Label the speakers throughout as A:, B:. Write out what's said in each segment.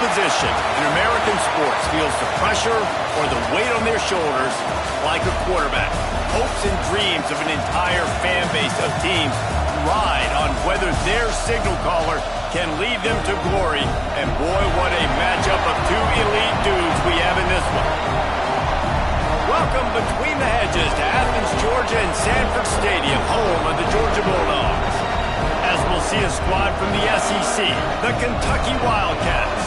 A: position in American sports feels the pressure or the weight on their shoulders like a quarterback. Hopes and dreams of an entire fan base of teams ride on whether their signal caller can lead them to glory. And boy, what a matchup of two elite dudes we have in this one. Welcome between the hedges to Athens, Georgia and Sanford Stadium, home of the Georgia Bulldogs. As we'll see a squad from the SEC, the Kentucky Wildcats,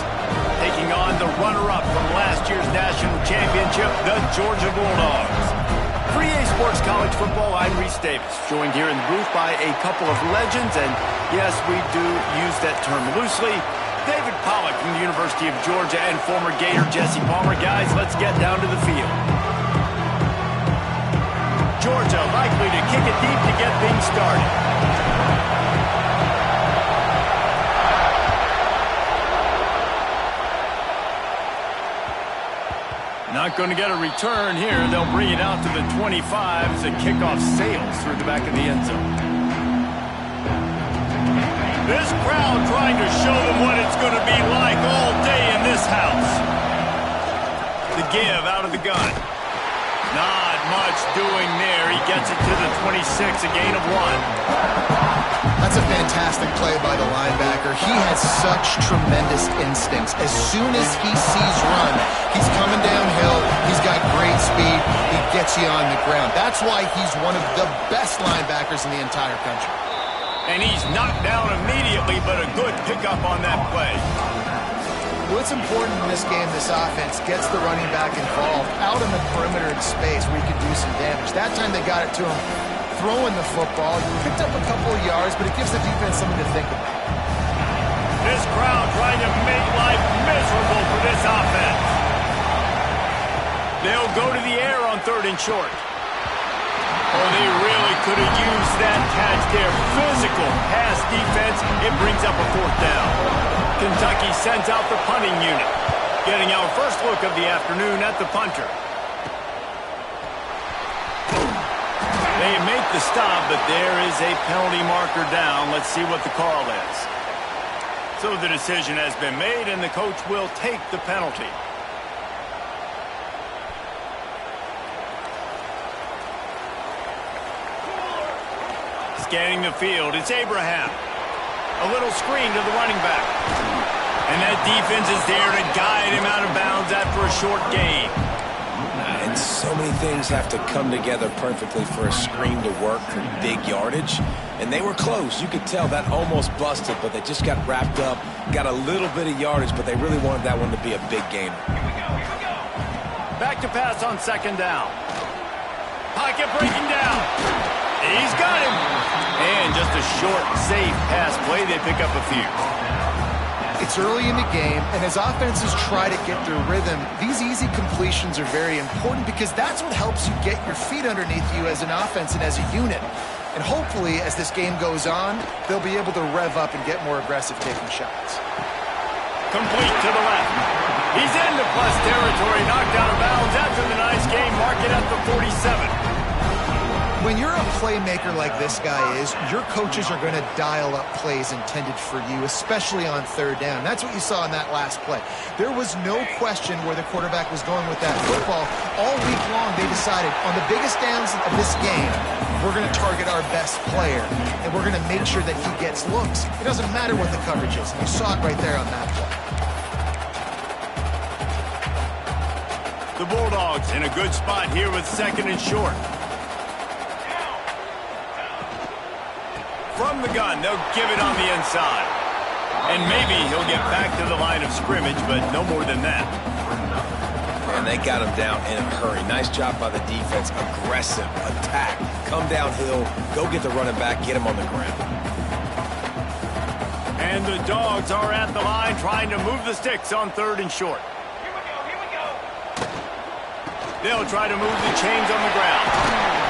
A: taking on the runner-up from last year's national championship, the Georgia Bulldogs. For EA Sports College Football, I'm Reese Davis, joined here in the booth by a couple of legends, and yes, we do use that term loosely. David Pollack from the University of Georgia and former Gator Jesse Palmer. Guys, let's get down to the field. Georgia likely to kick it deep to get things started. Not going to get a return here. They'll bring it out to the 25 as the kickoff sails through the back of the end zone. This crowd trying to show them what it's going to be like all day in this house. The give out of the gun. Not much doing there. He gets it to the 26, a gain of 1.
B: That's a fantastic play by the linebacker. He has such tremendous instincts. As soon as he sees run, he's coming downhill. He's got great speed. He gets you on the ground. That's why he's one of the best linebackers in the entire country.
A: And he's knocked down immediately, but a good pickup on that play.
B: What's important in this game, this offense gets the running back involved out in the perimeter in space where he can do some damage. That time they got it to him throwing the football. He picked up a couple of yards, but it gives the defense something to think about.
A: This crowd trying to make life miserable for this offense. They'll go to the air on 3rd and short. Oh, they really could have used that catch there. Physical pass defense. It brings up a 4th down. Kentucky sends out the punting unit. Getting our first look of the afternoon at the punter. They make the stop, but there is a penalty marker down. Let's see what the call is. So the decision has been made, and the coach will take the penalty. Scanning the field, it's Abraham. A little screen to the running back. And that defense is there to guide him out of bounds after a short gain.
C: And so many things have to come together perfectly for a screen to work for big yardage. And they were close. You could tell that almost busted, but they just got wrapped up, got a little bit of yardage, but they really wanted that one to be a big gainer.
A: Back to pass on 2nd down. Pocket breaking down. He's got him. And just a short, safe pass play. They pick up a few.
B: It's early in the game, and as offenses try to get their rhythm, these easy completions are very important because that's what helps you get your feet underneath you as an offense and as a unit. And hopefully, as this game goes on, they'll be able to rev up and get more aggressive taking shots.
A: Complete to the left. He's into plus territory, knocked out of bounds after the nice game. Mark it at the 47.
B: When you're a playmaker like this guy is, your coaches are going to dial up plays intended for you, especially on 3rd down. That's what you saw in that last play. There was no question where the quarterback was going with that football. All week long, they decided on the biggest downs of this game, we're going to target our best player, and we're going to make sure that he gets looks. It doesn't matter what the coverage is. You saw it right there on that play.
A: The Bulldogs in a good spot here with 2nd and short. From the gun, they'll give it on the inside. And maybe he'll get back to the line of scrimmage, but no more than that.
C: And they got him down in a hurry. Nice job by the defense. Aggressive attack. Come downhill, go get the running back, get him on the ground.
A: And the Dogs are at the line trying to move the sticks on 3rd and short.
D: Here we go.
A: They'll try to move the chains on the ground.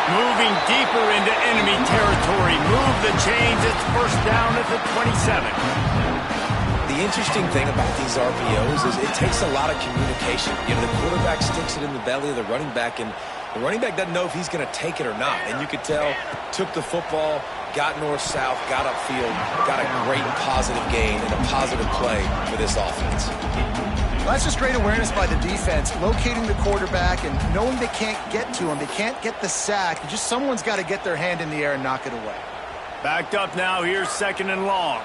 A: Moving deeper into enemy territory. Move the chains. It's 1st down at the 27.
C: The interesting thing about these RPOs is it takes a lot of communication. You know, the quarterback sticks it in the belly of the running back, and the running back doesn't know if he's going to take it or not. And you could tell, took the football, got north-south, got upfield, got a great positive gain and a positive play for this offense.
B: Well, that's just great awareness by the defense, locating the quarterback and knowing they can't get to him. They can't get the sack. Just someone's got to get their hand in the air and knock it away.
A: Backed up now, here's 2nd and long.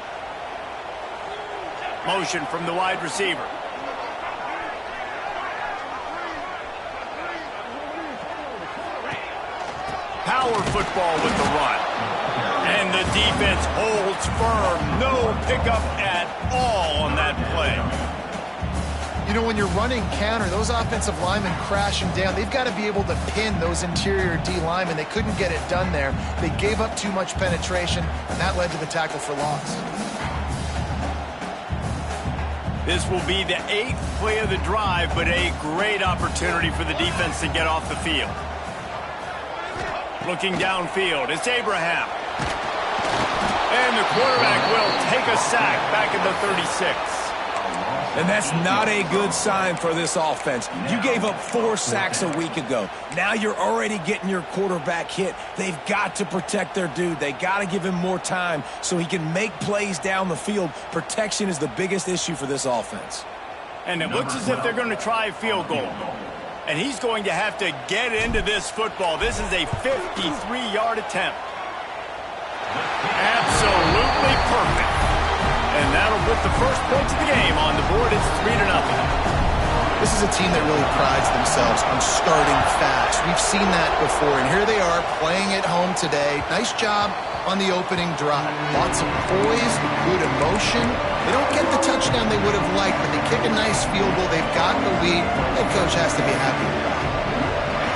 A: Motion from the wide receiver. Power football with the run. And the defense holds firm. No pickup at all on that play.
B: You know, when you're running counter, those offensive linemen crashing down, they've got to be able to pin those interior D linemen. They couldn't get it done there. They gave up too much penetration, and that led to the tackle for loss.
A: This will be the 8th play of the drive, but a great opportunity for the defense to get off the field. Looking downfield, it's Abraham. And the quarterback will take a sack back at the 36.
C: And that's not a good sign for this offense. You gave up 4 sacks a week ago. Now you're already getting your quarterback hit. They've got to protect their dude. They got to give him more time so he can make plays down the field. Protection is the biggest issue for this offense.
A: And it looks as if they're going to try a field goal. And he's going to have to get into this football. This is a 53-yard attempt. Absolutely perfect. And that'll put the first points of the game on the board. It's 3-0.
B: This is a team that really prides themselves on starting fast. We've seen that before, and here they are playing at home today. Nice job on the opening drive. Lots of poise, good emotion. They don't get the touchdown they would have liked, but they kick a nice field goal. They've got the lead. Head coach has to be happy with that.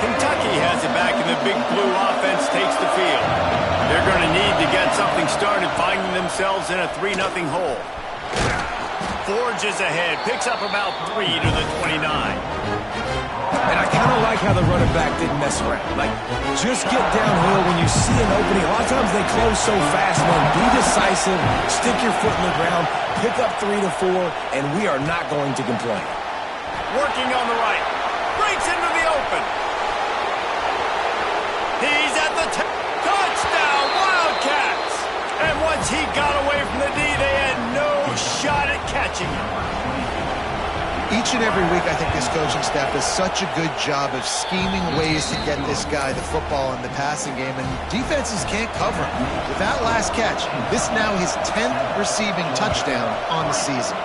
A: Kentucky has it back, and the big blue offense takes the field. They're going to need to get something started, finding themselves in a 3-0 hole. Forges ahead, picks up about 3 to the 29.
C: And I kind of like how the running back didn't mess around. Like, just get downhill when you see an opening. A lot of times they close so fast, man. Be decisive, stick your foot in the ground, pick up 3 to 4, and we are not going to complain.
A: Working on the right, breaks into the open. He's at the touchdown, Wildcats! And once he got away from the D, they had no shot at catching him.
B: Each and every week, I think this coaching staff does such a good job of scheming ways to get this guy the football in the passing game, and defenses can't cover him. With that last catch, this now his 10th receiving touchdown on the season.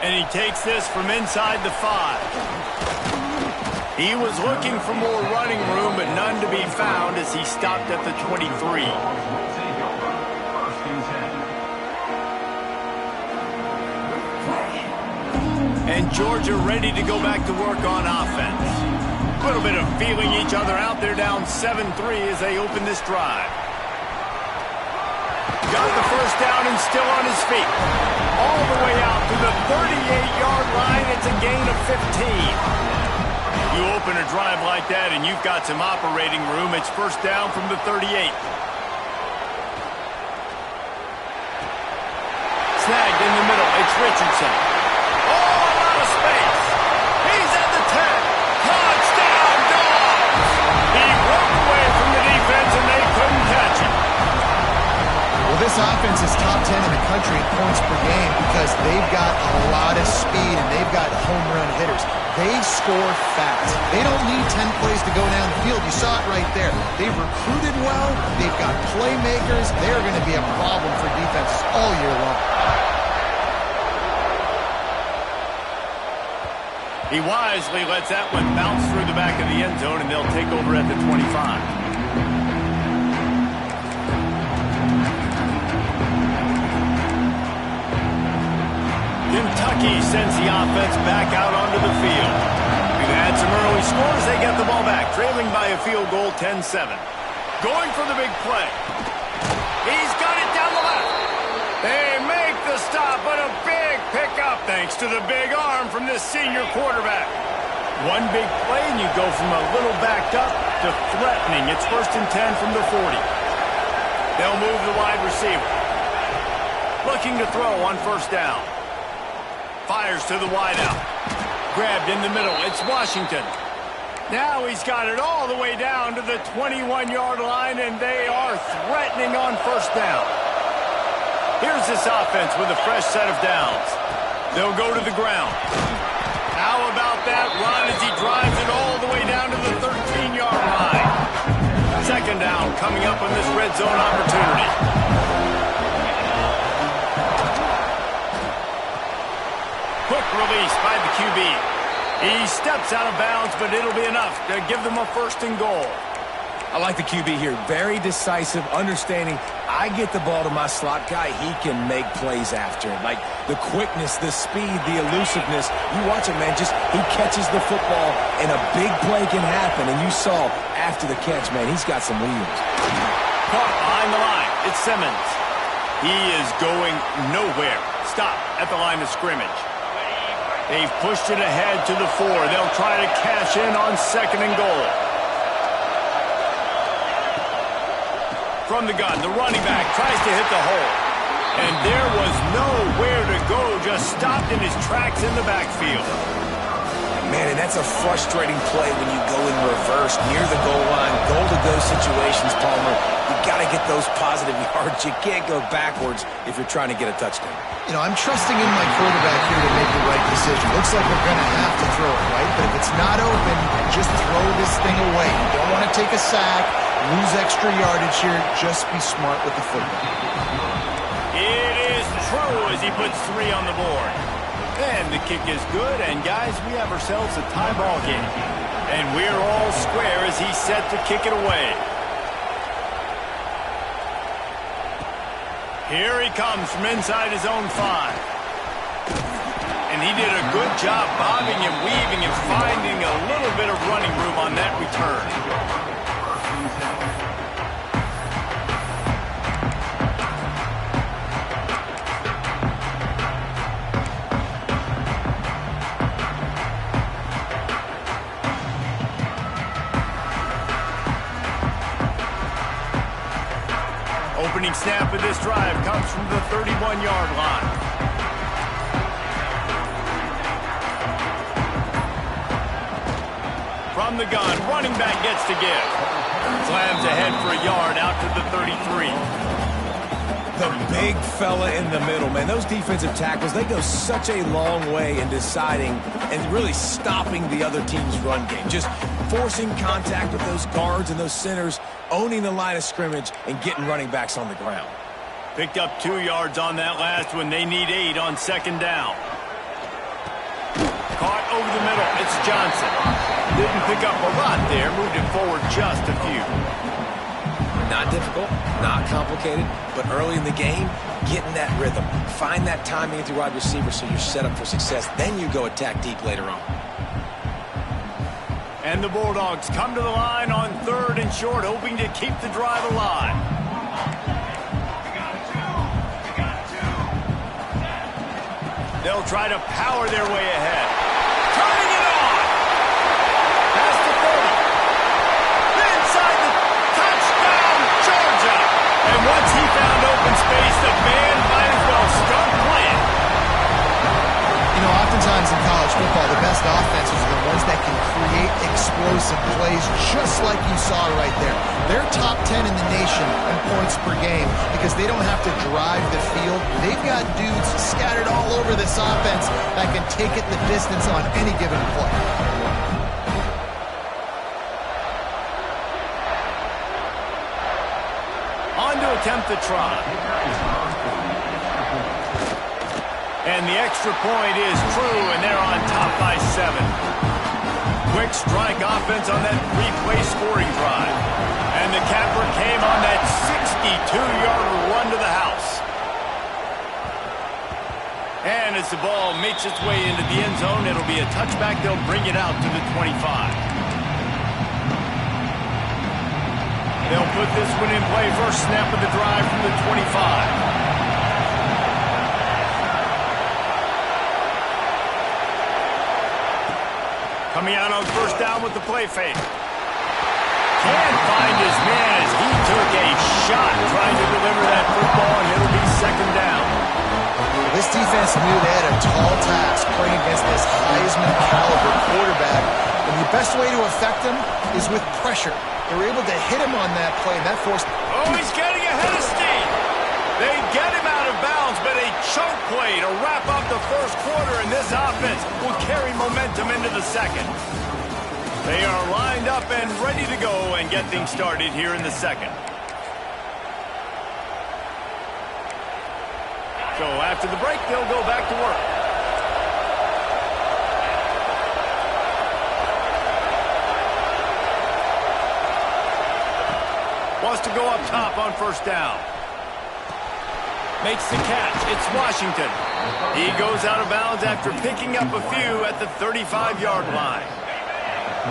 A: And he takes this from inside the 5. He was looking for more running room, but none to be found as he stopped at the 23. And Georgia ready to go back to work on offense. A little bit of feeling each other out. They're down 7-3 as they open this drive. Got the first down and still on his feet. All the way out to the 38-yard line. It's a gain of 15. You open a drive like that and you've got some operating room. It's first down from the 38. Snagged in the middle. It's Richardson. Oh, a lot of space. He's at the 10. Touchdown, Dogs! He broke away from the defense and they couldn't catch him.
B: Well, this offense is top 10 in the country in points per game because they've got a lot of speed and they've got home run hitters. They score fast. They don't need 10 plays to go down the field. You saw it right there. They've recruited well. They've got playmakers. They're going to be a problem for defenses all year long.
A: He wisely lets that one bounce through the back of the end zone, and they'll take over at the 25. Kentucky sends the offense back out onto the field. We've had some early scores. They get the ball back, trailing by a field goal, 10-7. Going for the big play. He's got it down the left. They make the stop, but a big pickup thanks to the big arm from this senior quarterback. One big play, and you go from a little backed up to threatening. It's 1st and 10 from the 40. They'll move the wide receiver. Looking to throw on first down. Fires to the wideout. Grabbed in the middle. It's Washington. Now he's got it all the way down to the 21-yard line, and they are threatening on first down. Here's this offense with a fresh set of downs. They'll go to the ground. How about that run as he drives it all the way down to the 13-yard line? Second down coming up on this red zone opportunity. Quick release by the QB. He steps out of bounds, but it'll be enough to give them a first and goal.
C: I like the QB here. Very decisive, understanding I get the ball to my slot guy, he can make plays after. Like the quickness, the speed, the elusiveness. You watch it, man, just he catches the football and a big play can happen. And you saw after the catch, man, he's got some wheels.
A: Caught behind the line. It's Simmons. He is going nowhere. Stop at the line of scrimmage. They've pushed it ahead to the 4. They'll try to cash in on second and goal. From the gun, the running back tries to hit the hole. And there was nowhere to go, just stopped in his tracks in the backfield.
C: Man, and that's a frustrating play when you go in reverse near the goal line. Goal-to-go situations, Palmer. You got to get those positive yards. You can't go backwards if you're trying to get a touchdown.
B: You know, I'm trusting in my quarterback here to make the right decision. Looks like we're going to have to throw it, right? But if it's not open, just throw this thing away. You don't want to take a sack, lose extra yardage here. Just be smart with the football.
A: It is true as he puts 3 on the board. And the kick is good, and guys, we have ourselves a tie ball game. And we're all square as he's set to kick it away. Here he comes from inside his own 5. And he did a good job bobbing and weaving and finding a little bit of running room on that return. Opening snap of this drive comes from the 31-yard line. From the gun, running back gets to give. Slams ahead for a yard out to the 33.
C: The big fella in the middle, man. Those defensive tackles, they go such a long way in deciding and really stopping the other team's run game. Just forcing contact with those guards and those centers, owning the line of scrimmage, and getting running backs on the ground.
A: Picked up 2 yards on that last one. They need 8 on second down. Caught over the middle. It's Johnson. Didn't pick up a lot there. Moved it forward just a few.
C: Not difficult, not complicated, but early in the game, getting that rhythm. Find that timing at the wide receiver so you're set up for success. Then you go attack deep later on.
A: And the Bulldogs come to the line on 3rd and short, hoping to keep the drive alive. They'll try to power their way ahead. Turning it on! Past the 30. Inside the touchdown, Georgia! And once he found open space, the band might as well start playing.
B: You know, oftentimes in college football, the best offenses are the ones that can create explosive plays, just like you saw right there. They're top 10 in the nation in points per game because they don't have to drive the field. They've got dudes scattered all over this offense that can take it the distance on any given play.
A: On to attempt the try. And the extra point is true, and they're on top by 7. Quick strike offense on that 3-play scoring drive. And the capper came on that 62-yard run to the house. And as the ball makes its way into the end zone, it'll be a touchback. They'll bring it out to the 25. They'll put this one in play. First snap of the drive from the 25. Coming out on first down with the play fake. Can't find his man as he took a shot trying to deliver that football, and it'll be second down.
B: This defense knew they had a tall task playing against this Heisman caliber quarterback. And the best way to affect him is with pressure. They were able to hit him on that play, and that forced...
A: Oh, he's getting ahead of steam. They get him out of bounds, but a choke play to wrap up the first quarter, and this offense will carry momentum into the second. They are lined up and ready to go and get things started here in the second. So after the break, they'll go back to work. Wants to go up top on first down. Makes the catch. It's Washington. He goes out of bounds after picking up a few at the 35-yard line.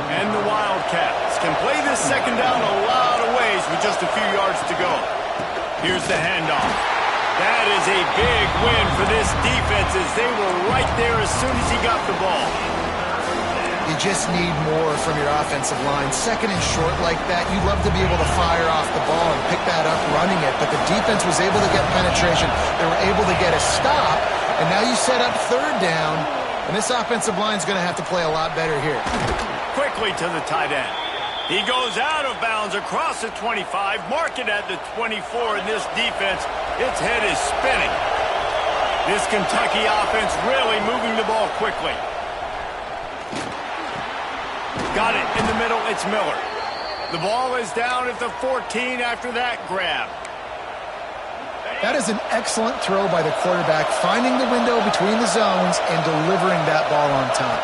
A: And the Wildcats can play this second down a lot of ways with just a few yards to go. Here's the handoff. That is a big win for this defense as they were right there as soon as he got the ball.
B: You just need more from your offensive line. Second and short like that, you'd love to be able to fire off the ball and pick that up running it, but the defense was able to get penetration. They were able to get a stop, and now you set up third down, and this offensive line is going to have to play a lot better here.
A: Quickly to the tight end. He goes out of bounds across the 25, mark it at the 24, and this defense, its head is spinning. This Kentucky offense really moving the ball quickly. Got it in the middle, it's Miller. The ball is down at the 14 after that grab.
B: That is an excellent throw by the quarterback, finding the window between the zones and delivering that ball on time.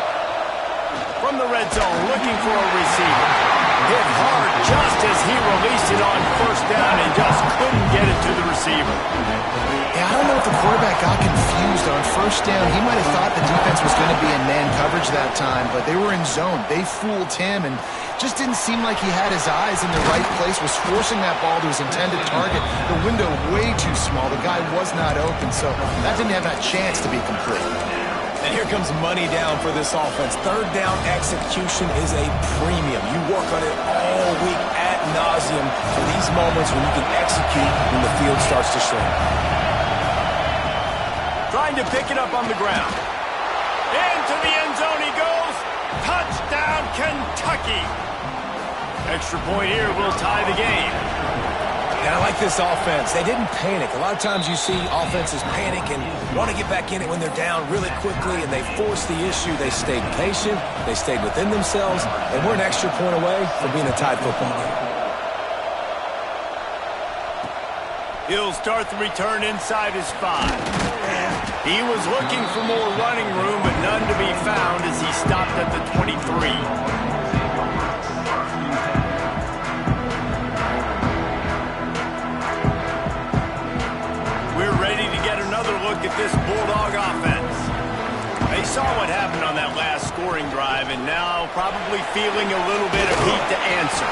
A: From the red zone, looking for a receiver. Hit hard just as he released it on first down and just couldn't get it to the receiver.
B: Yeah, I don't know if the quarterback got confused on first down. He might have thought the defense was going to be in man coverage that time, but they were in zone. They fooled him and just didn't seem like he had his eyes in the right place, was forcing that ball to his intended target. The window way too small. The guy was not open, so that didn't have that chance to be complete.
C: And here comes money down for this offense. Third down execution is a premium. You work on it all week ad nauseum for these moments when you can execute when the field starts to shrink.
A: Trying to pick it up on the ground. Into the end zone he goes. Touchdown, Kentucky. Extra point here will tie the game.
C: And I like this offense. They didn't panic. A lot of times you see offenses panic and want to get back in it when they're down really quickly, and they forced the issue. They stayed patient. They stayed within themselves, and we're an extra point away from being a tied football game.
A: He'll start the return inside his 5. He was looking for more running room, but none to be found as he stopped at the 23. Look at this Bulldog offense. They saw what happened on that last scoring drive and now probably feeling a little bit of heat to answer.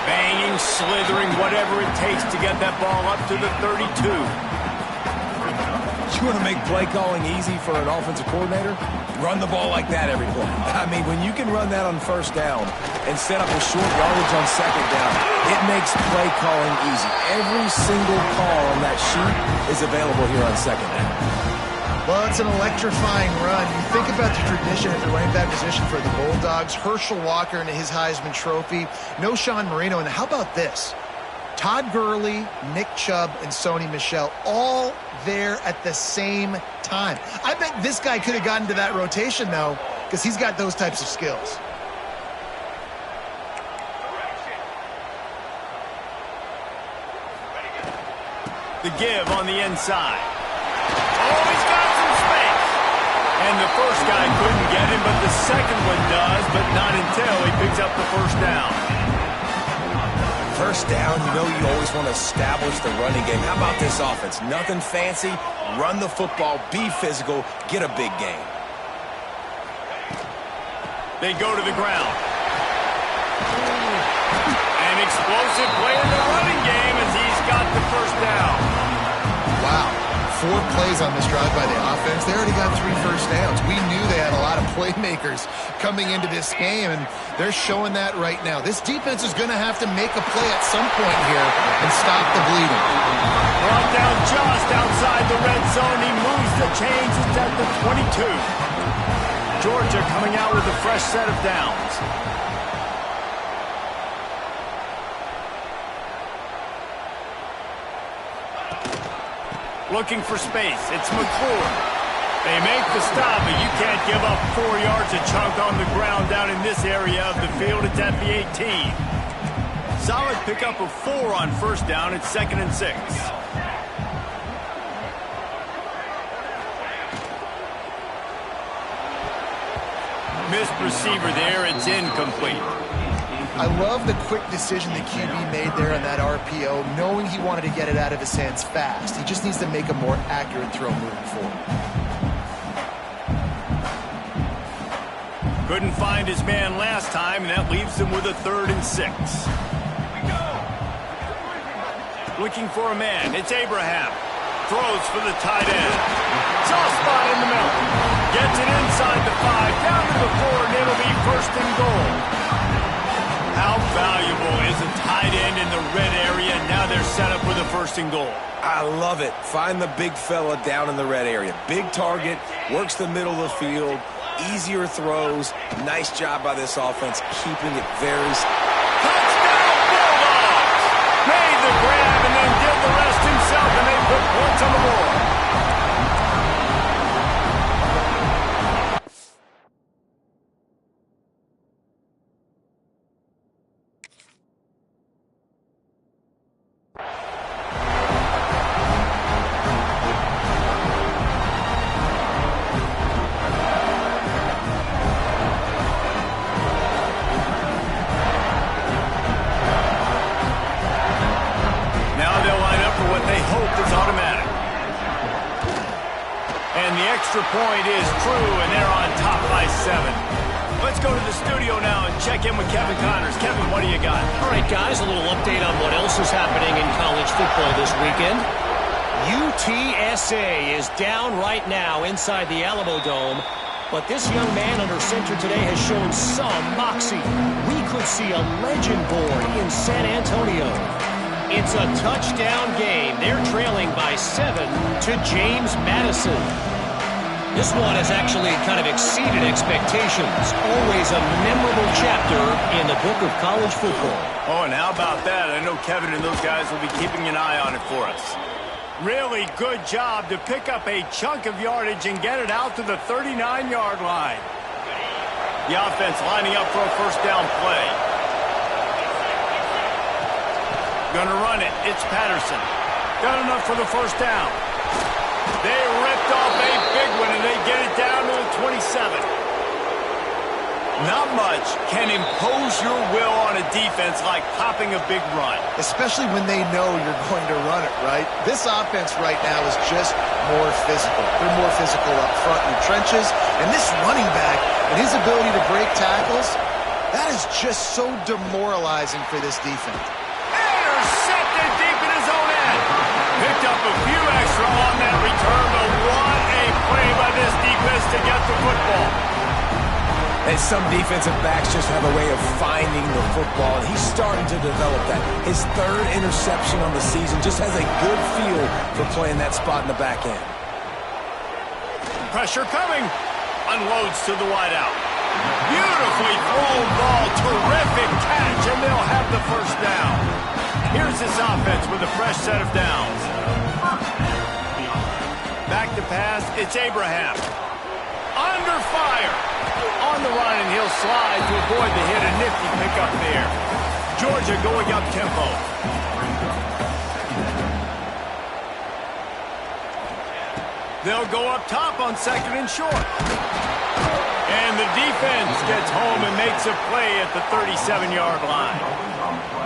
A: Banging, slithering, whatever it takes to get that ball up to the 32.
C: You want to make play calling easy for an offensive coordinator? Run the ball like that every play. I mean, when you can run that on first down and set up a short yardage on second down, it makes play calling easy. Every single call on that sheet is available here on second down.
B: Well, it's an electrifying run. You think about the tradition at the running back position for the Bulldogs. Herschel Walker and his Heisman Trophy. No Sean Marino. And how about this? Todd Gurley, Nick Chubb, and Sony Michel all there at the same time. I bet this guy could have gotten to that rotation, though, because he's got those types of skills.
A: The give on the inside. Oh, he's got some space. And the first guy couldn't get him, but the second one does, but not until he picks up the first down.
C: First down, you know you always want to establish the running game. How about this offense? Nothing fancy. Run the football, be physical, get a big gain.
A: They go to the ground. An explosive play in the running game as he's got the first down.
B: Wow. 4 plays on this drive by the offense. They already got 3 first downs. We knew they had a lot of playmakers coming into this game, and they're showing that right now. This defense is going to have to make a play at some point here and stop the bleeding.
A: Brought down just outside the red zone. He moves the chains. It's at the 22. Georgia coming out with a fresh set of downs. Looking for space. It's McClure. They make the stop, but you can't give up 4 yards a chunk on the ground down in this area of the field. It's at the 18. Solid pickup of 4 on first down. It's 2nd and 6. Missed receiver there. It's incomplete.
B: I love the quick decision the QB made there on that RPO, knowing he wanted to get it out of his hands fast. He just needs to make a more accurate throw moving forward.
A: Couldn't find his man last time, and that leaves him with a 3rd and 6. Looking for a man. It's Abraham. Throws for the tight end. Soft spot in the middle. Gets it inside the 5, down to the 4, and it'll be 1st and goal. How valuable is a tight end in the red area? Now they're set up with a 1st and goal.
C: I love it. Find the big fella down in the red area. Big target, works the middle of the field, easier throws. Nice job by this offense, keeping it very...
A: Touchdown Bulldogs! Made the grab and then did the rest himself, and they put points on the board. Point is true, and they're on top by 7. Let's go to the studio now and check in with Kevin Connors. Kevin, what do you got?
D: All right, guys, a little update on what else is happening in college football this weekend. UTSA is down right now inside the Alamo Dome, but this young man under center today has shown some moxie. We could see a legend born in San Antonio. It's a touchdown game. They're trailing by 7 to James Madison. This one has actually kind of exceeded expectations. Always a memorable chapter in the book of college football.
A: Oh, and how about that? I know Kevin and those guys will be keeping an eye on it for us. Really good job to pick up a chunk of yardage and get it out to the 39-yard line. The offense lining up for a 1st down play. Gonna run it. It's Patterson. Got enough for the 1st down. They ripped off a big one, and they get it down to the 27. Not much can impose your will on a defense like popping a big run.
B: Especially when they know you're going to run it, right? This offense right now is just more physical. They're more physical up front in the trenches. And this running back and his ability to break tackles, that is just so demoralizing for this defense.
A: Intercepted deep in his own end. Picked up a few extra on that return, but what a play by this defense to get the football.
C: And some defensive backs just have a way of finding the football, and he's starting to develop that. His 3rd interception on the season, just has a good feel for playing that spot in the back end.
A: Pressure coming. Unloads to the wideout. Beautifully thrown ball. Terrific catch, and they'll have the 1st down. Here's this offense with a fresh set of downs. Back to pass, it's Abraham. Under fire. On the run, and he'll slide to avoid the hit. A nifty pickup there. Georgia going up tempo. They'll go up top on 2nd and short. And the defense gets home and makes a play at the 37-yard line.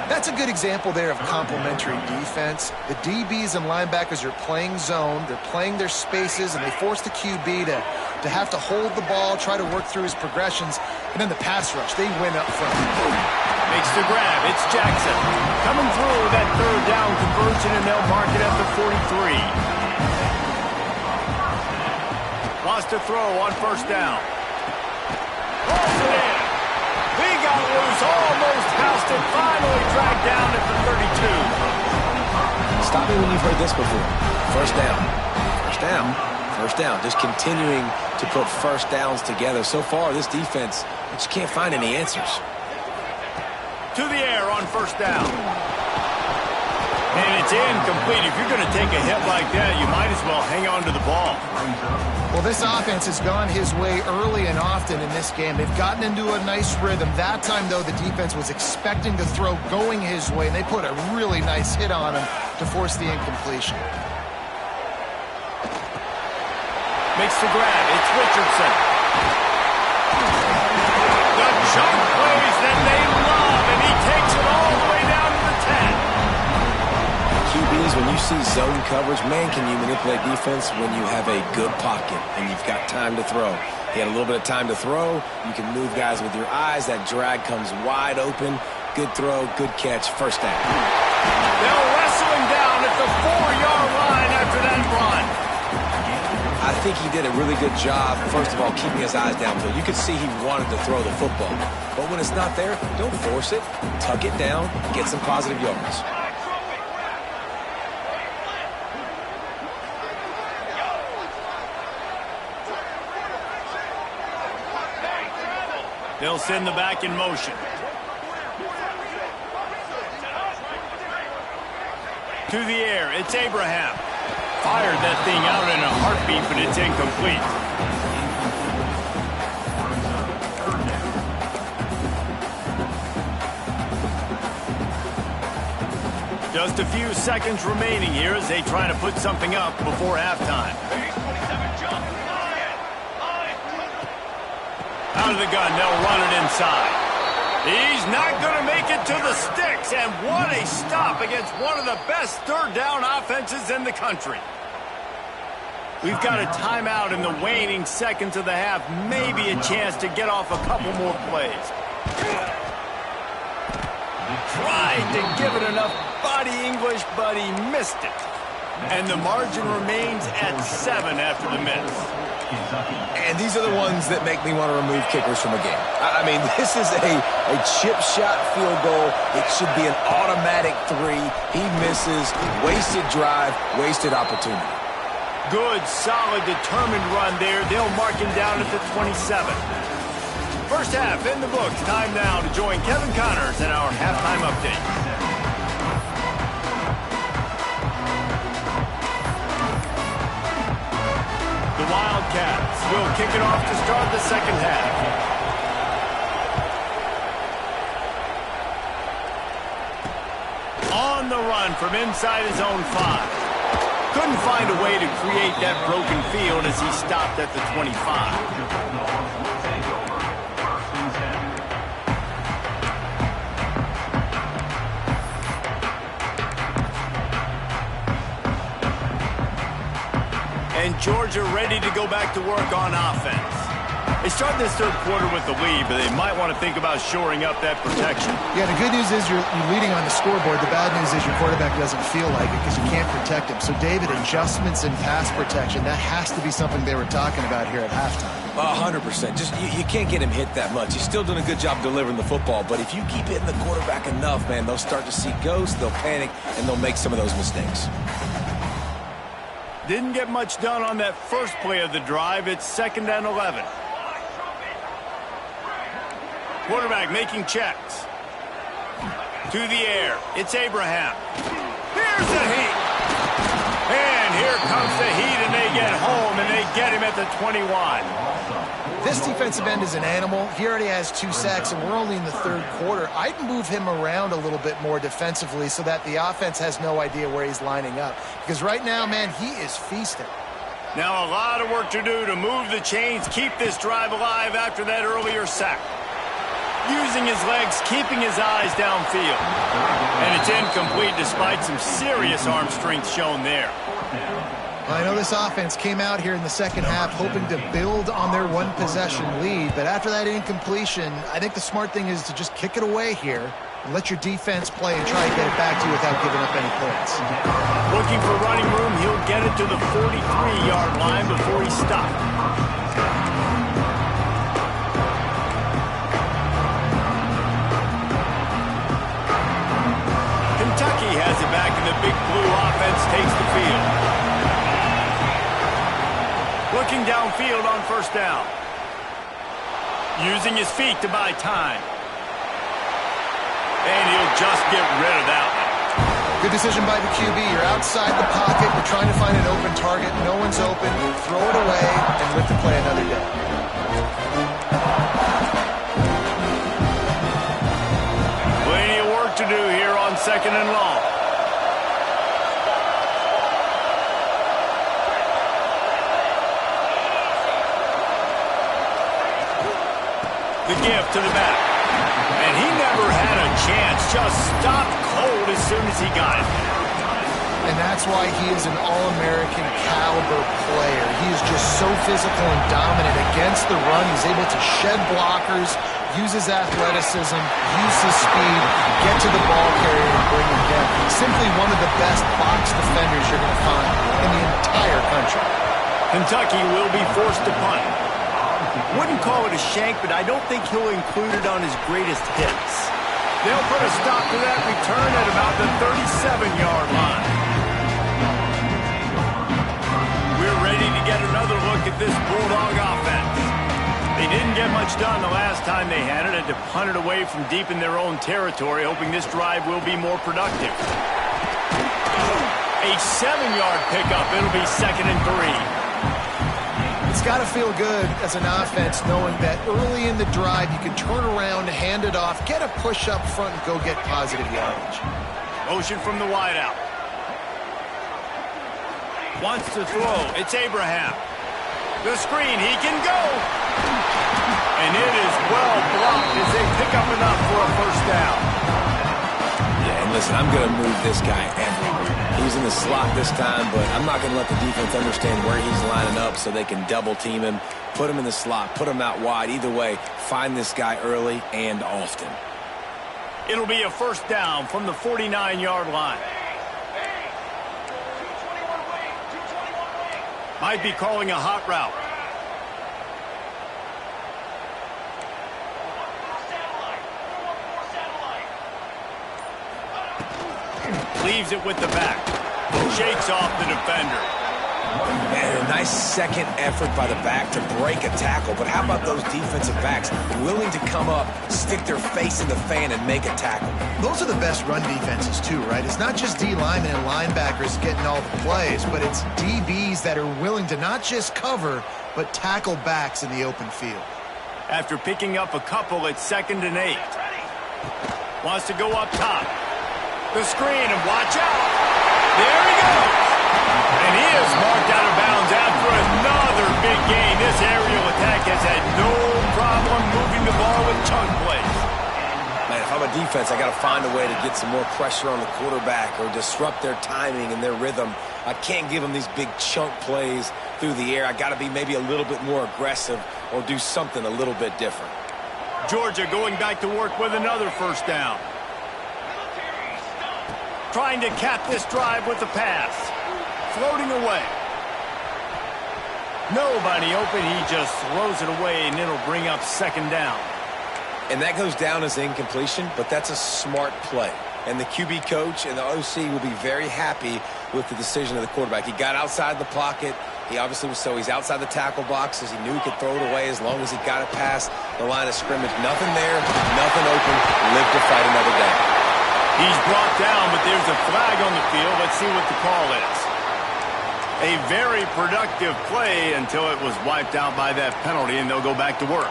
B: That's a good example there of complementary defense. The DBs and linebackers are playing zone, they're playing their spaces, and they force the QB to have to hold the ball, try to work through his progressions, and then the pass rush, they win up front.
A: Makes the grab, it's Jackson. Coming through that 3rd down conversion, and they'll mark it at the 43. Lost a throw on 1st down. Pulls it in. He got loose, almost housed it, finally dragged down at the 32.
C: Stop me when you've heard this before. 1st down. 1st down. First down, just continuing to put first downs together. So far, this defense just can't find any answers.
A: To the air on first down. And it's incomplete. If you're going to take a hit like that, you might as well hang on to the ball.
B: Well, this offense has gone his way early and often in this game. They've gotten into a nice rhythm. That time, though, the defense was expecting the throw going his way, and they put a really nice hit on him to force the incompletion.
A: Makes the grab. It's Richardson. The jump plays that they love, and he takes it all the way down to the 10.
C: QBs, when you see zone coverage, man, can you manipulate defense when you have a good pocket and you've got time to throw. He had a little bit of time to throw. You can move guys with your eyes. That drag comes wide open. Good throw, good catch, first down.
A: They'll wrestle him down at the 4-yard line after that run.
C: I think he did a really good job, first of all, keeping his eyes downfield. You could see he wanted to throw the football. But when it's not there, don't force it. Tuck it down, get some positive yards.
A: They'll send the back in motion. To the air, it's Abraham. Fired that thing out in a heartbeat, but it's incomplete. Just a few seconds remaining here as they try to put something up before halftime. Out of the gun, they'll run it inside. He's not going to make it to the sticks, and what a stop against one of the best third down offenses in the country. We've got a timeout in the waning seconds of the half, maybe a chance to get off a couple more plays. Tried to give it enough body English, but he missed it. And the margin remains at 7 after the miss.
C: And these are the ones that make me want to remove kickers from a game. I mean, this is a chip shot field goal. It should be an automatic 3. He misses. Wasted drive, wasted opportunity.
A: Good, solid, determined run there. They'll mark him down at the 27. First half in the books. Time now to join Kevin Connors in our halftime update. The Wildcats will kick it off to start the second half. On the run from inside his own 5. Couldn't find a way to create that broken field as he stopped at the 25. And Georgia ready to go back to work on offense. They start this third quarter with the lead, but they might want to think about shoring up that protection.
B: Yeah, the good news is you're leading on the scoreboard. The bad news is your quarterback doesn't feel like it because you can't protect him. So, David, adjustments in pass protection, that has to be something they were talking about here at halftime.
C: 100%. Just you can't get him hit that much. He's still doing a good job delivering the football, but if you keep hitting the quarterback enough, man, they'll start to see ghosts, they'll panic, and they'll make some of those mistakes.
A: Didn't get much done on that first play of the drive. It's 2nd and 11. Quarterback making checks. To the air. It's Abraham. Here's the heat. And here comes the heat, and they get home, and they get him at the 21.
B: This defensive end is an animal. He already has 2 sacks, and we're only in the third quarter. I'd move him around a little bit more defensively so that the offense has no idea where he's lining up. Because right now, man, he is feasting.
A: Now a lot of work to do to move the chains, keep this drive alive after that earlier sack. Using his legs, keeping his eyes downfield. And it's incomplete despite some serious arm strength shown there.
B: I know this offense came out here in the second half hoping to build on their one-possession lead, but after that incompletion, I think the smart thing is to just kick it away here and let your defense play and try to get it back to you without giving up any points.
A: Looking for running room, he'll get it to the 43-yard line before he stopped. Kentucky has it back, and the Big Blue offense takes the field. downfield on first down. Using his feet to buy time. And he'll just get rid of that one.
B: Good decision by the QB. You're outside the pocket. You're trying to find an open target. No one's open. Throw it away and live to play another day.
A: Plenty of work to do here on 2nd and long. The give to the back. And he never had a chance. Just stopped cold as soon as he got it.
B: And that's why he is an All-American caliber player. He is just so physical and dominant against the run. He's able to shed blockers, use his athleticism, use his speed, get to the ball carrier and bring him down. Simply one of the best box defenders you're going to find in the entire country.
A: Kentucky will be forced to punt. Wouldn't call it a shank, but I don't think he'll include it on his greatest hits. They'll put a stop to that return at about the 37-yard line. We're ready to get another look at this Bulldog offense. They didn't get much done the last time they had it. Had to punt it away from deep in their own territory, hoping this drive will be more productive. A 7-yard pickup. It'll be 2nd and 3.
B: It's got to feel good as an offense knowing that early in the drive you can turn around, hand it off, get a push up front, and go get positive yardage.
A: Motion from the wideout. Wants to throw. It's Abraham. The screen. He can go. And it is well blocked as they pick up enough for a first down.
C: Yeah, and listen, I'm going to move this guy everywhere. He's in the slot this time, but I'm not going to let the defense understand where he's lining up so they can double team him, put him in the slot, put him out wide. Either way, find this guy early and often.
A: It'll be a first down from the 49-yard line. Might be calling a hot route. Leaves it with the back. Shakes off the defender.
C: And a nice second effort by the back to break a tackle. But how about those defensive backs willing to come up, stick their face in the fan, and make a tackle?
B: Those are the best run defenses too, right? It's not just D linemen and linebackers getting all the plays, but it's DBs that are willing to not just cover, but tackle backs in the open field.
A: After picking up a couple at 2nd and 8. Wants to go up top. The screen, and watch out. There he goes. And he is marked out of bounds after another big gain. This aerial attack has had no problem moving the ball with chunk plays.
C: Man, if I'm a defense, I got to find a way to get some more pressure on the quarterback or disrupt their timing and their rhythm. I can't give them these big chunk plays through the air. I got to be maybe a little bit more aggressive or do something a little bit different.
A: Georgia going back to work with another first down. Trying to cap this drive with the pass. Floating away. Nobody open. He just throws it away, and it'll bring up 2nd down.
C: And that goes down as incompletion, but that's a smart play. And the QB coach and the OC will be very happy with the decision of the quarterback. He got outside the pocket. He obviously was he's outside the tackle boxes. He knew he could throw it away as long as he got it past the line of scrimmage. Nothing there, nothing open. Live to fight another day.
A: He's brought down, but there's a flag on the field. Let's see what the call is. A very productive play until it was wiped out by that penalty, and they'll go back to work.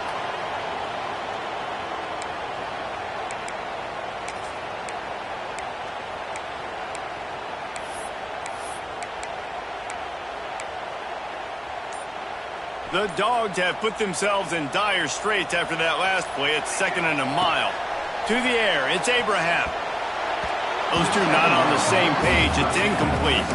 A: The Dogs have put themselves in dire straits after that last play. It's 2nd and a mile. To the air, it's Abraham. Those two not on the same page. It's incomplete.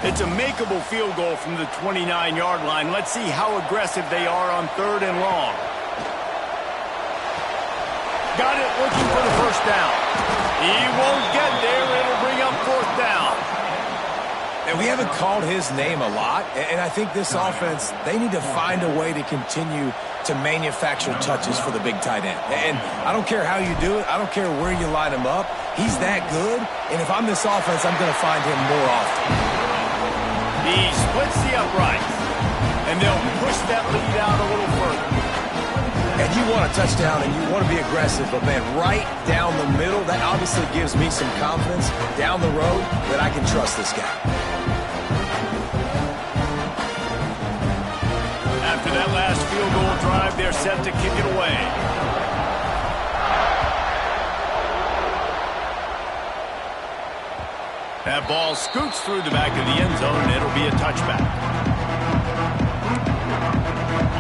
A: It's a makeable field goal from the 29-yard line. Let's see how aggressive they are on 3rd and long. Got it, looking for the first down. He won't get there. It'll bring up 4th down.
C: And we haven't called his name a lot, and I think this offense, they need to find a way to continue to manufacture touches for the big tight end. And I don't care how you do it. I don't care where you line him up. He's that good, and if I'm this offense, I'm going to find him more often.
A: He splits the uprights, and they'll push that lead out a little further.
C: And you want a touchdown, and you want to be aggressive, but, man, right down the middle, that obviously gives me some confidence down the road that I can trust this guy.
A: After that last field goal drive, they're set to kick it away. That ball scoots through the back of the end zone, and it'll be a touchback.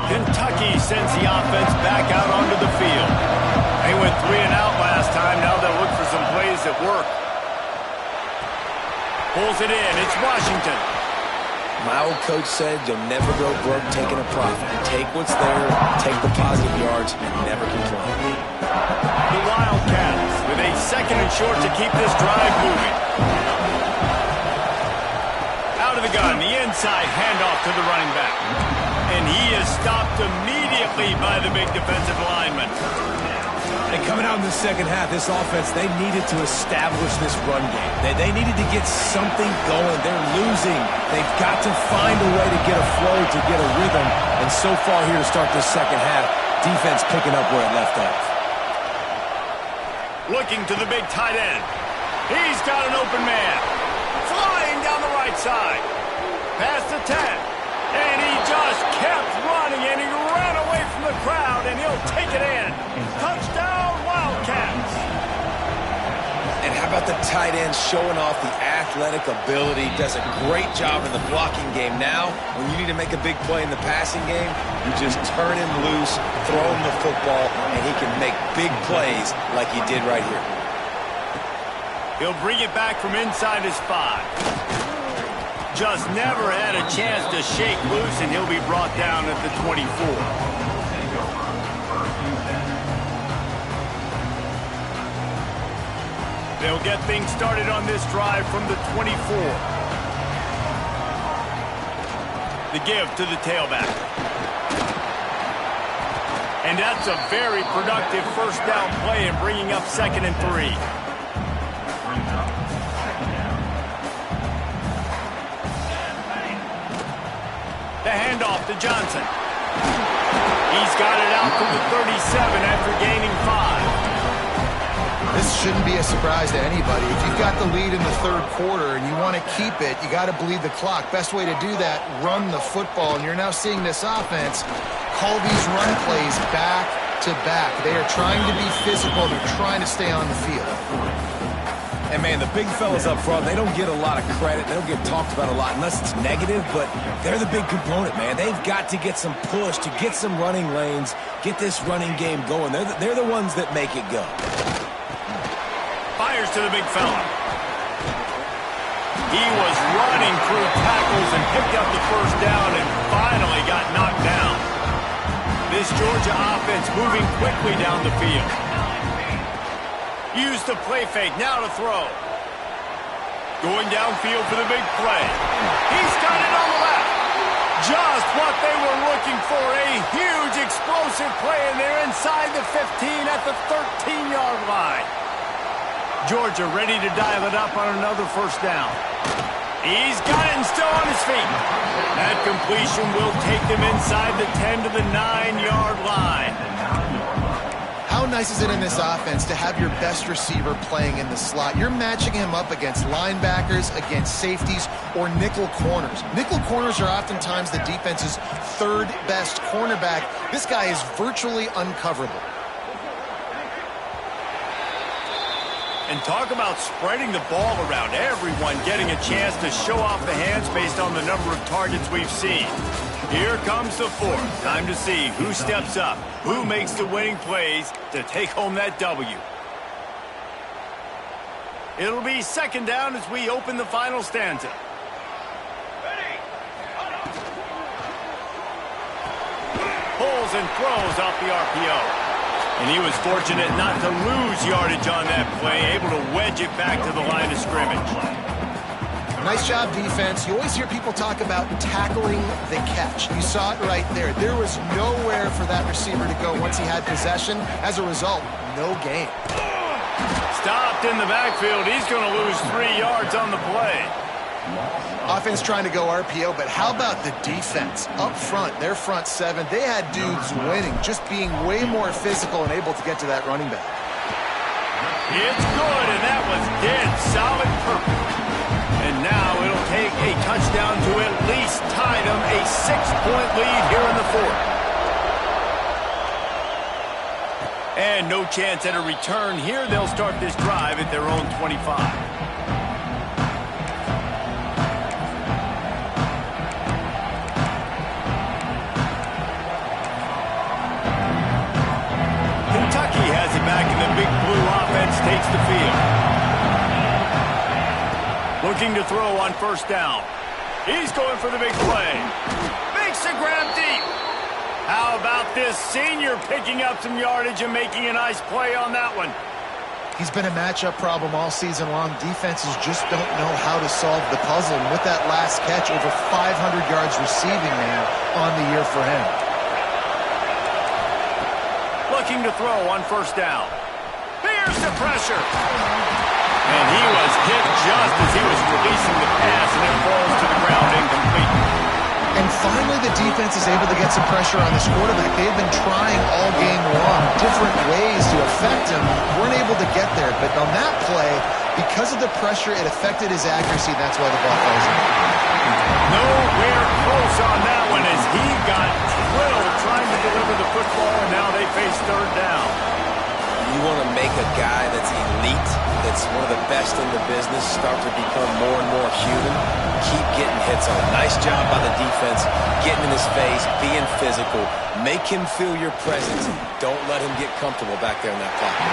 A: Kentucky sends the offense back out onto the field. They went 3 and out last time. Now they'll look for some plays that work. Pulls it in. It's Washington.
C: My old coach said you'll never go broke taking a profit. Take what's there, take the positive yards, and never complain.
A: The Wildcats with a 2nd and short to keep this drive moving. Out of the gun, the inside handoff to the running back. And he is stopped immediately by the big defensive lineman.
C: And coming out in the second half, this offense, they needed to establish this run game. They needed to get something going. They're losing. They've got to find a way to get a flow, to get a rhythm. And so far here to start this second half, defense picking up where it left off.
A: Looking to the big tight end. He's got an open man. Flying down the right side. Past the 10. And he just kept running, and he ran away from the crowd, and he'll take it in. Touchdown, Wildcats.
C: And how about the tight end showing off the athletic ability? Does a great job in the blocking game. Now, when you need to make a big play in the passing game, you just turn him loose, throw him the football, and he can make big plays like he did right here.
A: He'll bring it back from inside his 5. Just never had a chance to shake loose, and he'll be brought down at the 24. They'll get things started on this drive from the 24. The give to the tailback. And that's a very productive first down play and bringing up 2nd and 3. The handoff to Johnson. He's got it out from the 37 after gaining 5.
B: This shouldn't be a surprise to anybody. If you've got the lead in the 3rd quarter and you want to keep it, you got to bleed the clock. Best way to do that, run the football. And you're now seeing this offense call these run plays back to back. They are trying to be physical. They're trying to stay on the field.
C: And, man, the big fellas up front, they don't get a lot of credit. They don't get talked about a lot unless it's negative, but they're the big component, man. They've got to get some push, to get some running lanes, get this running game going. They're the ones that make it go.
A: Fires to the big fella. He was running through tackles and picked up the first down and finally got knocked down. This Georgia offense moving quickly down the field. Use the play fake, now to throw. Going downfield for the big play. He's got it on the left. Just what they were looking for, a huge explosive play, and they're inside the 15 at the 13-yard line. Georgia ready to dial it up on another first down. He's got it and still on his feet. That completion will take them inside the 10 to the 9-yard line.
B: How nice is it in this offense to have your best receiver playing in the slot? You're matching him up against linebackers, against safeties, or nickel corners. Nickel corners are oftentimes the defense's 3rd best cornerback. This guy is virtually uncoverable.
A: And talk about spreading the ball around. Everyone getting a chance to show off the hands based on the number of targets we've seen. Here comes the 4th. Time to see who steps up, who makes the winning plays to take home that W. It'll be 2nd down as we open the final stanza. Pulls and throws off the RPO. And he was fortunate not to lose yardage on that play, able to wedge it back to the line of scrimmage.
B: Nice job, defense. You always hear people talk about tackling the catch. You saw it right there. There was nowhere for that receiver to go once he had possession. As a result, no gain.
A: Stopped in the backfield. He's going to lose 3 yards on the play.
B: Offense trying to go RPO, but how about the defense? Up front, their front seven, they had dudes winning, just being way more physical and able to get to that running back.
A: It's good, and that was dead solid perfect. And now it'll take a touchdown to at least tie them a 6-point lead here in the fourth. And no chance at a return here. They'll start this drive at their own 25. Back in the big blue offense takes the field. Looking to throw on first down. He's going for the big play. Makes the grab deep. How about this senior picking up some yardage and making a nice play on that one?
B: He's been a matchup problem all season long. Defenses just don't know how to solve the puzzle. And with that last catch, over 500 yards receiving now on the year for him.
A: Looking to throw on first down. Here's the pressure. And he was hit just as he was releasing the pass, and it falls to the ground incomplete.
B: And finally the defense is able to get some pressure on this quarterback. They've been trying all game long different ways to affect him. Weren't able to get there, but on that play, because of the pressure, it affected his accuracy. That's why the ball falls in.
A: Nowhere close on that one as he got drilled trying to deliver the football, and now they face third down.
C: You want to make a guy that's elite, that's one of the best in the business, start to become more and more human. Keep getting hits on him. Nice job by the defense, getting in his face, being physical. Make him feel your presence. Don't let him get comfortable back there in that pocket.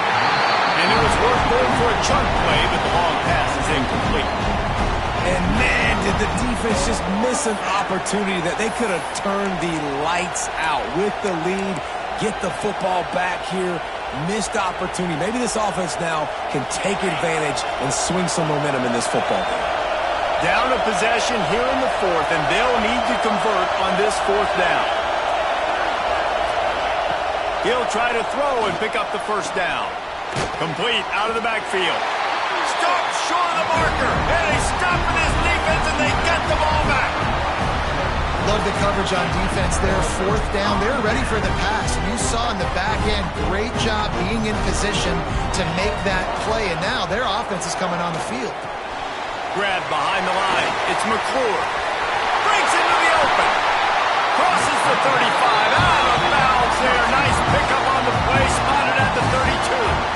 A: And it was worth going for a chunk play, but the long pass is incomplete.
C: And man, did the defense just miss an opportunity that they could have turned the lights out with the lead, get the football back here. Missed opportunity. Maybe this offense now can take advantage and swing some momentum in this football game.
A: Down a possession here in the fourth, and they'll need to convert on this fourth down. He'll try to throw and pick up the first down. Complete out of the backfield. Stopped short of the marker, and they stop in his defense, and they get the ball back.
B: Love the coverage on defense there. Fourth down, they're ready for the pass. You saw in the back end, great job being in position to make that play, and now their offense is coming on the field.
A: Grab behind the line. It's McClure. Breaks into the open. Crosses the 35. Out of bounds there. Nice pickup on the play. Spotted at the 32.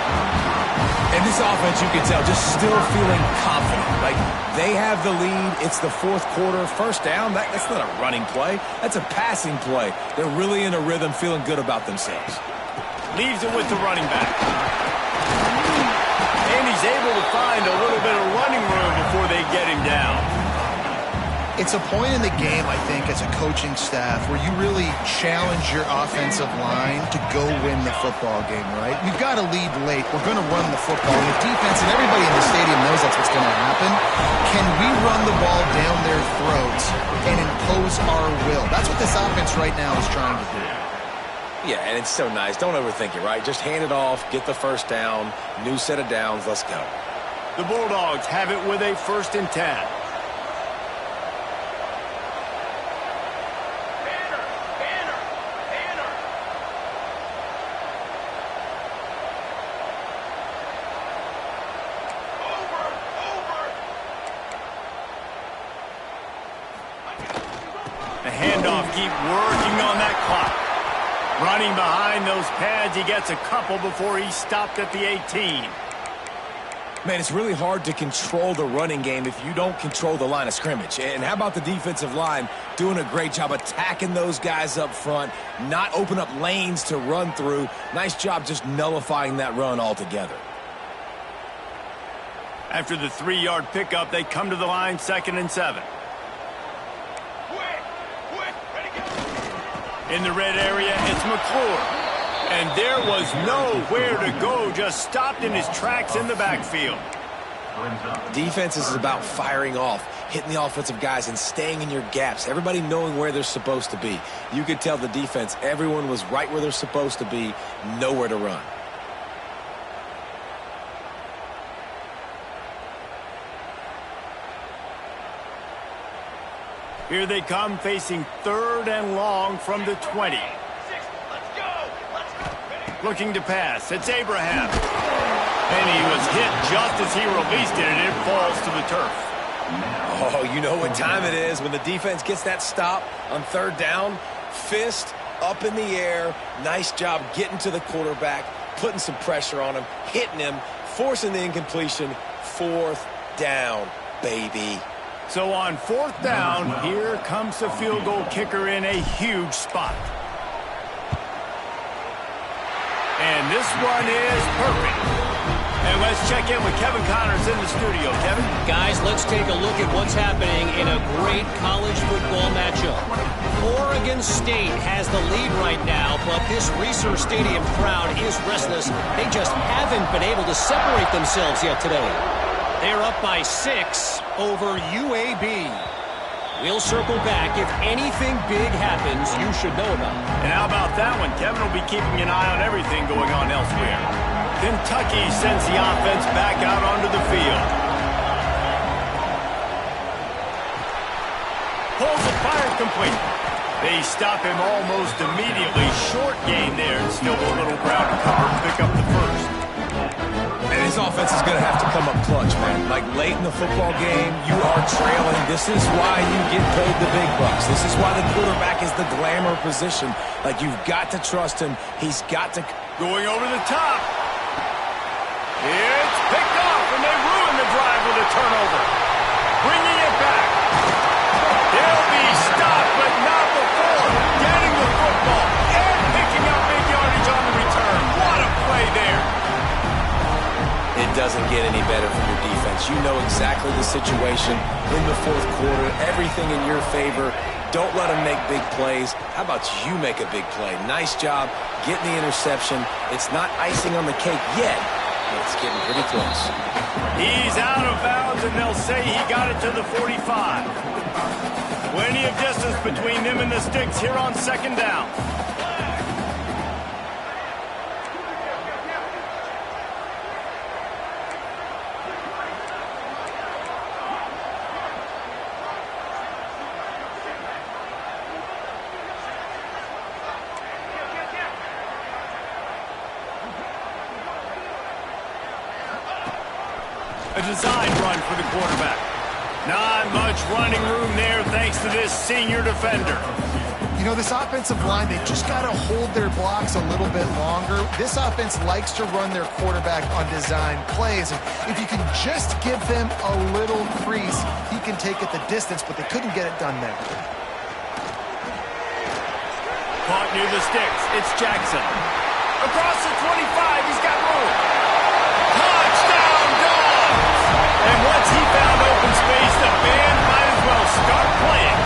C: And this offense, you can tell, just still feeling confident. Like, they have the lead. It's the fourth quarter. First down, that's not a running play. That's a passing play. They're really in a rhythm, feeling good about themselves.
A: Leaves it with the running back. And he's able to find a little bit of running room before they get him down.
B: It's a point in the game, I think, as a coaching staff where you really challenge your offensive line to go win the football game, right? We've got to lead late. We're going to run the football. And the defense and everybody in the stadium knows that's what's going to happen. Can we run the ball down their throats and impose our will? That's what this offense right now is trying to do.
C: Yeah, and it's so nice. Don't overthink it, right? Just hand it off, get the first down, new set of downs, let's go.
A: The Bulldogs have it with a 1st and 10. The handoff, keep working on that clock. Running behind those pads, he gets a couple before he stopped at the 18.
C: Man, it's really hard to control the running game if you don't control the line of scrimmage. And how about the defensive line doing a great job attacking those guys up front, not open up lanes to run through. Nice job just nullifying that run altogether.
A: After the 3-yard pickup, they come to the line 2nd and 7. In the red area, it's McClure. And there was nowhere to go, just stopped in his tracks in the backfield.
C: Defense is about firing off. hitting the offensive guys and staying in your gaps, everybody knowing where they're supposed to be. You could tell the defense, everyone was right where they're supposed to be, nowhere to run.
A: Here they come, facing 3rd and long from the 20. Looking to pass. It's Abraham. And he was hit just as he released it, and it falls to the turf.
C: Oh, you know what time it is when the defense gets that stop on 3rd down. Fist up in the air. Nice job getting to the quarterback, putting some pressure on him, hitting him, forcing the incompletion. 4th down, baby.
A: So on 4th down, here comes the field goal kicker in a huge spot. And this one is perfect. And let's check in with Kevin Connors in the studio. Kevin?
D: Guys, let's take a look at what's happening in a great college football matchup. Oregon State has the lead right now, but this Reser Stadium crowd is restless. They just haven't been able to separate themselves yet today. They're up by 6 over UAB. We'll circle back. If anything big happens, you should know about it.
A: And how about that one? Kevin will be keeping an eye on everything going on elsewhere. Kentucky sends the offense back out onto the field. Pulls it, fired complete. They stop him almost immediately. Short gain there, and still a little ground to cover to pick up the first.
C: And his offense is going to have to come up clutch, man. Like late in the football game, you are trailing. This is why you get paid the big bucks. This is why the quarterback is the glamour position. Like, you've got to trust him. He's got to...
A: Going over the top. It's picked off, and they ruin the drive with a turnover. Bringing it back. They'll be stopped, but not before getting the football and picking up big yardage on the return. What a play there.
C: It doesn't get any better from your defense. You know exactly the situation in the 4th quarter. Everything in your favor. Don't let them make big plays. How about you make a big play? Nice job getting the interception. It's not icing on the cake yet, but it's getting pretty close.
A: He's out of bounds, and they'll say he got it to the 45. Plenty of distance between them and the sticks here on 2nd down. A design run for the quarterback. Not much running room there thanks to this senior defender.
B: You know, this offensive line, they just got to hold their blocks a little bit longer. This offense likes to run their quarterback on design plays. And if you can just give them a little crease, he can take it the distance, but they couldn't get it done there.
A: Caught near the sticks. It's Jackson. Across the 25, he's got room. Touchdown, Dogs! And once he found open space, the band might as well start playing.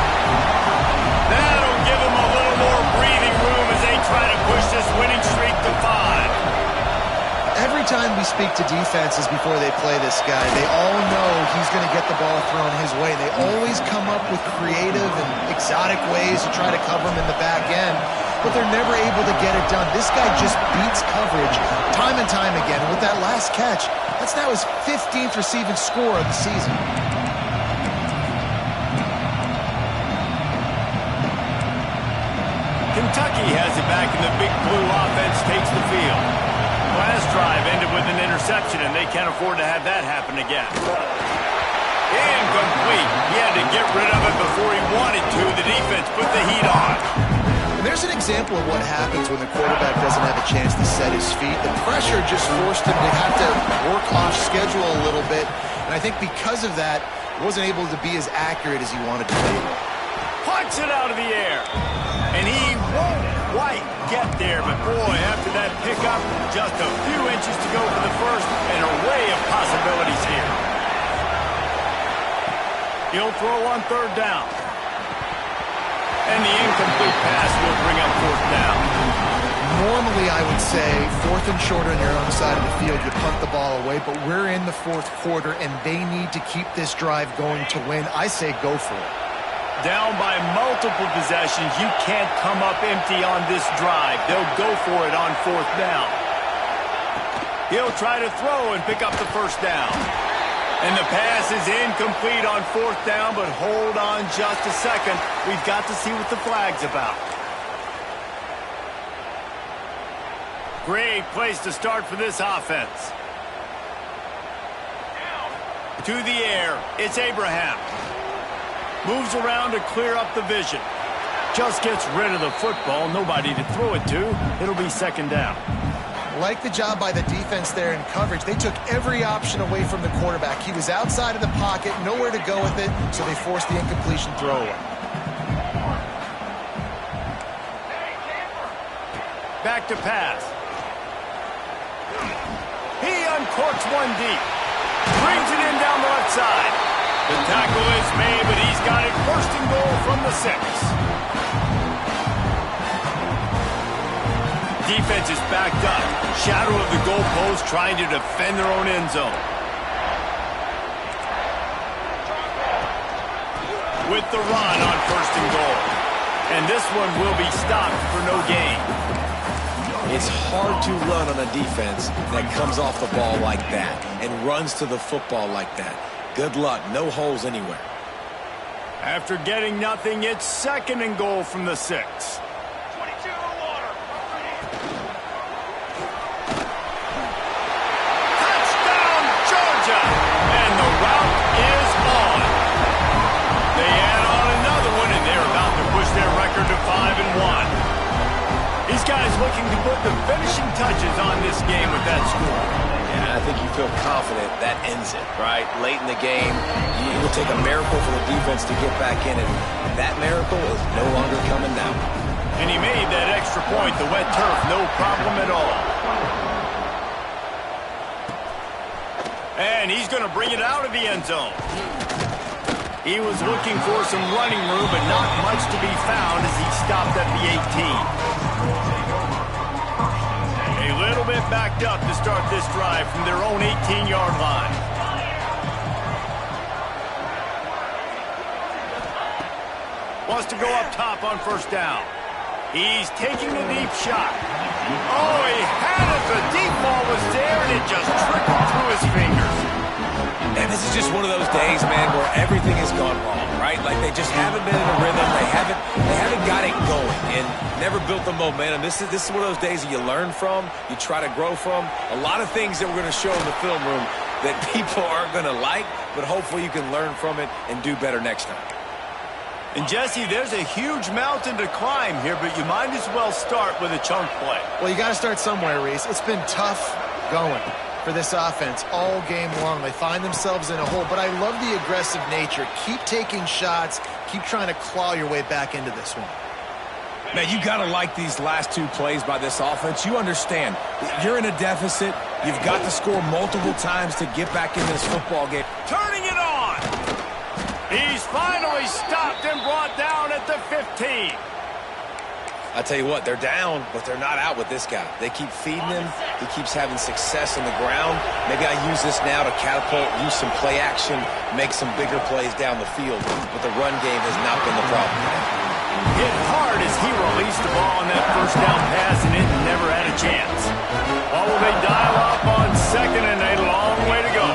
A: That'll give him a little more breathing room as they try to push this winning streak to 5.
B: Every time we speak to defenses before they play this guy, they all know he's going to get the ball thrown his way. They always come up with creative and exotic ways to try to cover him in the back end, but they're never able to get it done. This guy just beats coverage time and time again. And with that last catch, that's now his 15th receiving score of the season.
A: Kentucky has it back, and the big blue offense takes the field. Last drive ended with an interception, and they can't afford to have that happen again. Incomplete. He had to get rid of it before he wanted to. The defense put the heat on.
B: And there's an example of what happens when the quarterback doesn't have a chance to set his feet. The pressure just forced him to have to work off schedule a little bit. And I think because of that, he wasn't able to be as accurate as he wanted to be.
A: Punts it out of the air. And he won't quite get there. But boy, after that pickup, just a few inches to go for the first. An array of possibilities here. He'll throw on 3rd down. And the incomplete pass will bring up 4th down.
B: Normally, I would say, 4th and short on your own side of the field, you punt the ball away, but we're in the 4th quarter, and they need to keep this drive going to win. I say go for it.
A: Down by multiple possessions, you can't come up empty on this drive. They'll go for it on 4th down. He'll try to throw and pick up the 1st down. And the pass is incomplete on 4th down, but hold on just a second. We've got to see what the flag's about. Great place to start for this offense. To the air, it's Abraham. Moves around to clear up the vision. Just gets rid of the football, nobody to throw it to. It'll be 2nd down.
B: Like the job by the defense there in coverage. They took every option away from the quarterback. He was outside of the pocket, nowhere to go with it, so they forced the incompletion throwaway.
A: Back to pass. He uncorks one deep. Brings it in down the left side. The tackle is made, but he's got it 1st and goal from the 6. Defense is backed up. Shadow of the goalpost trying to defend their own end zone. With the run on 1st and goal. And this one will be stopped for no gain.
C: It's hard to run on a defense that comes off the ball like that and runs to the football like that. Good luck. No holes anywhere.
A: After getting nothing, it's 2nd and goal from the 6. Touchdown, Georgia! And the route is on. They add on another one, and they're about to push their record to 5-1. These guys looking to put the finishing touches on this game with that score.
C: Yeah, I think you feel confident that ends it, right? Late in the game, it will take a miracle for the defense to get back in it. That miracle is no longer coming now.
A: And he made that extra point, the wet turf, no problem at all. And he's going to bring it out of the end zone. He was looking for some running room, but not much to be found as he stopped at the 18. A little bit backed up to start this drive from their own 18-yard line. Wants to go up top on 1st down. He's taking a deep shot. Oh, he had it. The deep ball was there, and it just trickled through his fingers.
C: And this is just one of those days, man, where everything has gone wrong, right? Like they just haven't been in a rhythm. They haven't got it going and never built the momentum. This is one of those days that you learn from, you try to grow from. A lot of things that we're going to show in the film room that people aren't going to like, but hopefully you can learn from it and do better next time.
A: And, Jesse, there's a huge mountain to climb here, but you might as well start with a chunk play.
B: Well, you got to start somewhere, Reese. It's been tough going for this offense all game long. They find themselves in a hole, but I love the aggressive nature. Keep taking shots. Keep trying to claw your way back into this one.
C: Man, you got to like these last 2 plays by this offense. You understand, you're in a deficit. You've got to score multiple times to get back in this football game.
A: Turning it on. He's finally stopped and brought down at the 15.
C: I tell you what, they're down, but they're not out with this guy. They keep feeding him. He keeps having success on the ground. Maybe I use this now to catapult, use some play action, make some bigger plays down the field. But the run game has not been the problem today.
A: Hit hard as he released the ball on that 1st down pass, and it never had a chance. What will they dial up on 2nd and a long way to go?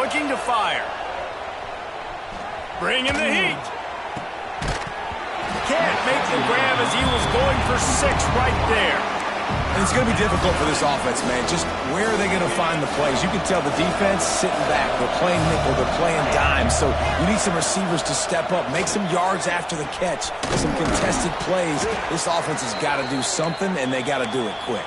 A: Looking to fire. Bringing the heat. Can't make the grab as he was going for 6 right there.
C: And it's going to be difficult for this offense, man. Just where are they going to find the plays? You can tell the defense sitting back. They're playing nickel. They're playing dime. So you need some receivers to step up, make some yards after the catch, some contested plays. This offense has got to do something, and they got to do it quick.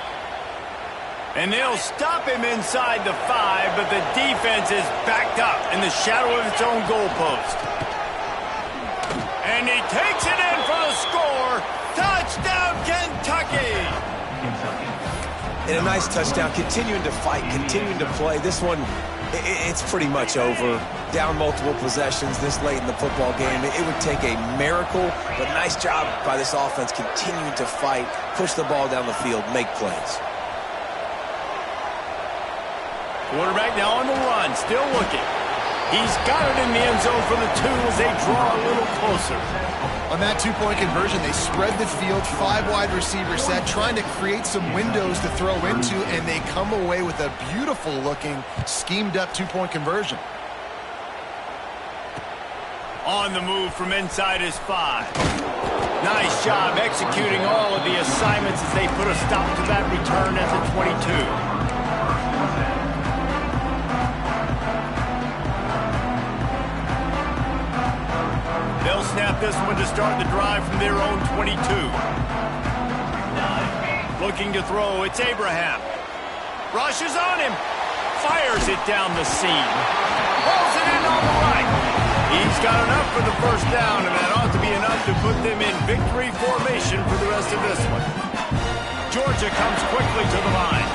A: And they'll stop him inside the 5, but the defense is backed up in the shadow of its own goalpost. And he takes it in for the score. Touchdown, Kentucky!
C: And a nice touchdown, continuing to fight, continuing to play. This one, it's pretty much over. Down multiple possessions this late in the football game. It would take a miracle, but nice job by this offense continuing to fight, push the ball down the field, make plays.
A: Quarterback now on the run, still looking. He's got it in the end zone for the 2 as they draw a little closer.
B: On that 2-point conversion, they spread the field, 5 wide receiver set, trying to create some windows to throw into, and they come away with a beautiful-looking, schemed-up 2-point conversion.
A: On the move from inside his 5. Nice job executing all of the assignments as they put a stop to that return at the 22. They'll snap this one to start the drive from their own 22. Looking to throw, it's Abraham. Rushes on him. Fires it down the seam. Pulls it in on the right. He's got enough for the first down, and that ought to be enough to put them in victory formation for the rest of this one. Georgia comes quickly to the line.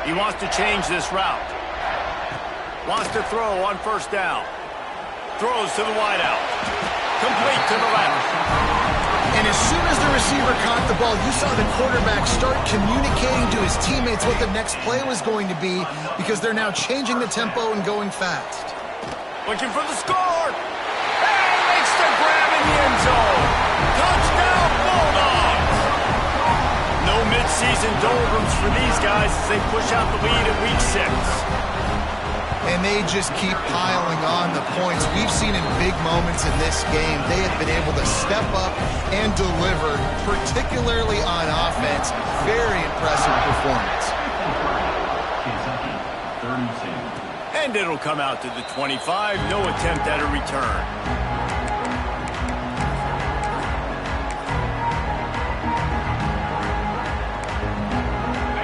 A: He wants to change this route. Wants to throw on first down. Throws to the wideout. Complete to the left.
B: And as soon as the receiver caught the ball, you saw the quarterback start communicating to his teammates what the next play was going to be, because they're now changing the tempo and going fast.
A: Looking for the score. And makes the grab in the end zone. Touchdown, Bulldogs. No midseason doldrums for these guys as they push out the lead in week 6.
B: And they just keep piling on the points. We've seen in big moments in this game, they have been able to step up and deliver, particularly on offense. Very impressive performance.
A: And it'll come out to the 25. No attempt at a return.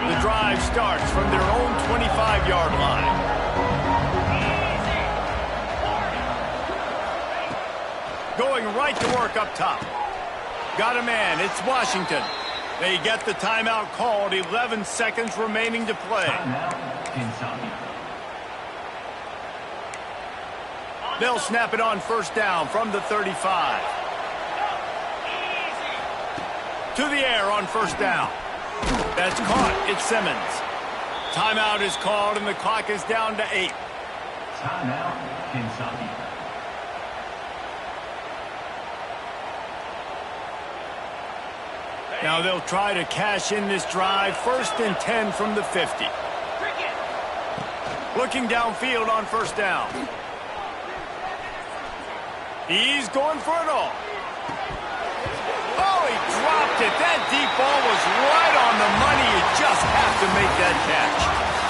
A: The drive starts from their own 25-yard line. Going right to work up top. Got a man. It's Washington. They get the timeout called. 11 seconds remaining to play. They'll snap it on first down from the 35. To the air on first down. That's caught. It's Simmons. Timeout is called, and the clock is down to 8.
E: Timeout, Kentucky.
A: Now they'll try to cash in this drive. 1st and 10 from the 50. Looking downfield on first down. He's going for it all. Oh, he dropped it. That deep ball was right on the money. You just have to make that catch.